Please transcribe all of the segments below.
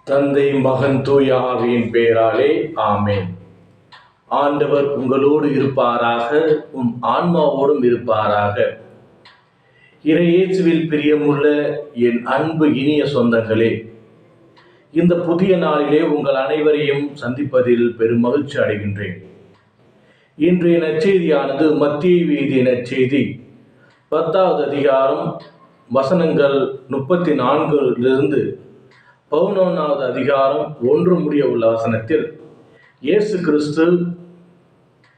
தந்தை மகன் தூய ஆவியின் பெயராலே ஆமென். ஆண்டவர் உங்களோடு இருப்பாராக, உம் ஆன்மாவோடும் இருப்பாராக. இறையேசுவில் பிரியமுள்ள என் அன்பு இனிய சொந்தங்களே, இந்த புதிய நாளிலே உங்கள் அனைவரையும் சந்திப்பதில் பெரும் மகிழ்ச்சி அடைகின்றேன். இன்றைய நற்செய்தியானது மத்தேயு எழுதிய நற்செய்தி 10வது அதிகாரம் வசனங்கள் 34 11வது அதிகாரம் 1 முடிய உள்ள வசனத்தில் இயேசு கிறிஸ்து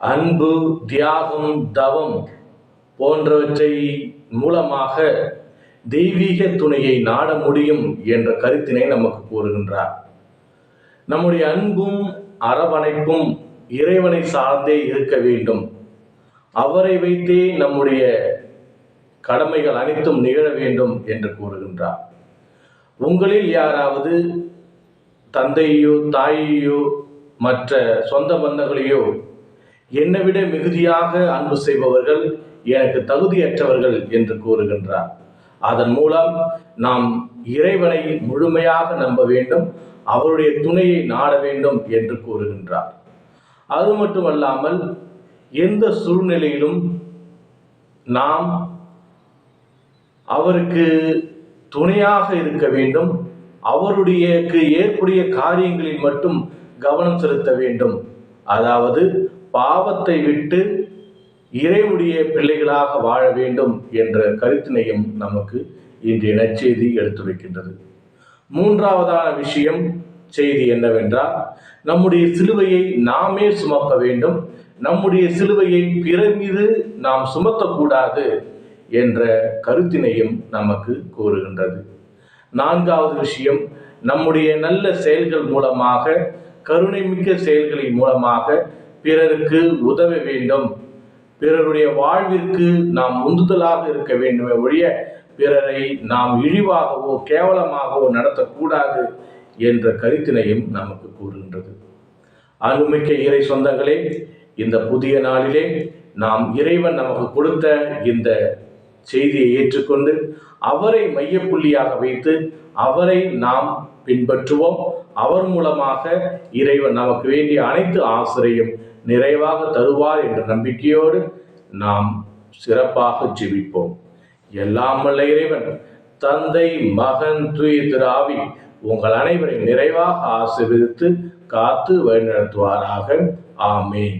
அன்பு, தியாகம், தவம் போன்றவற்றை மூலமாக தெய்வீக துணையை நாட முடியும் என்ற கருத்தினை நமக்கு கூறுகின்றார். நம்முடைய அன்பும் அரவணைப்பும் இறைவனை சார்ந்தே இருக்க வேண்டும். அவரை வைத்தே நம்முடைய கடமைகள் அனைத்தும் நிகழ வேண்டும் என்று கூறுகின்றார். உங்களில் யாராவது தந்தையோ தாயையோ மற்ற சொந்த பந்தங்களையோ என்னை விட மிகுதியாக அன்பு செய்பவர்கள் எனக்கு தகுதியற்றவர்கள் என்று கூறுகின்றார். அதன் மூலம் நாம் இறைவனை முழுமையாக நம்ப வேண்டும், அவருடைய துணையை நாட வேண்டும் என்று கூறுகின்றார். அது மட்டுமல்லாமல் எந்த சூழ்நிலையிலும் நாம் அவருக்கு துணையாக இருக்க வேண்டும். அவருடைய ஏற்புடைய காரியங்களில் மட்டும் கவனம் செலுத்த வேண்டும். அதாவது பாவத்தை விட்டு இறைவனுடைய பிள்ளைகளாக வாழ வேண்டும் என்ற கருத்தினையும் நமக்கு இன்றைய நற்செய்தி எடுத்துரைக்கின்றது. மூன்றாவதான செய்தி என்னவென்றால், நம்முடைய சிலுவையை நாமே சுமக்க வேண்டும். நம்முடைய சிலுவையை பிறர் மீது நாம் சுமத்தக்கூடாது என்ற கருத்தினையும் நமக்கு கூறுகின்றது. நான்காவது நம்முடைய நல்ல செயல்கள் மூலமாக, கருணை மிக்க செயல்களின் மூலமாக பிறருக்கு உதவ வேண்டும். பிறருடைய வாழ்விற்கு நாம் உந்துதலாக இருக்க வேண்டுமே ஒழிய பிறரை நாம் இழிவாகவோ கேவலமாகவோ நடத்தக்கூடாது என்ற கருத்தினையும் நமக்கு கூறுகின்றது. அன்புமிக்க இறை சொந்தங்களே, இந்த புதிய நாளிலே நாம் இறைவன் நமக்கு கொடுத்த இந்த செய்தியை ஏற்றுக்கொண்டு அவரை மையப்புள்ளியாக வைத்து அவரை நாம் பின்பற்றுவோம். அவர் மூலமாக இறைவன் நமக்கு வேண்டிய அனைத்து ஆசிரியையும் நிறைவாக தருவார் என்ற நம்பிக்கையோடு நாம் சிறப்பாக ஜெபிப்போம். எல்லாம் வல்ல இறைவன் தந்தை, மகன், தூய திரு ஆவி உங்கள் அனைவரையும் நிறைவாக ஆசீர்வதித்து காத்து வழிநடத்துவாராக. ஆமேன்.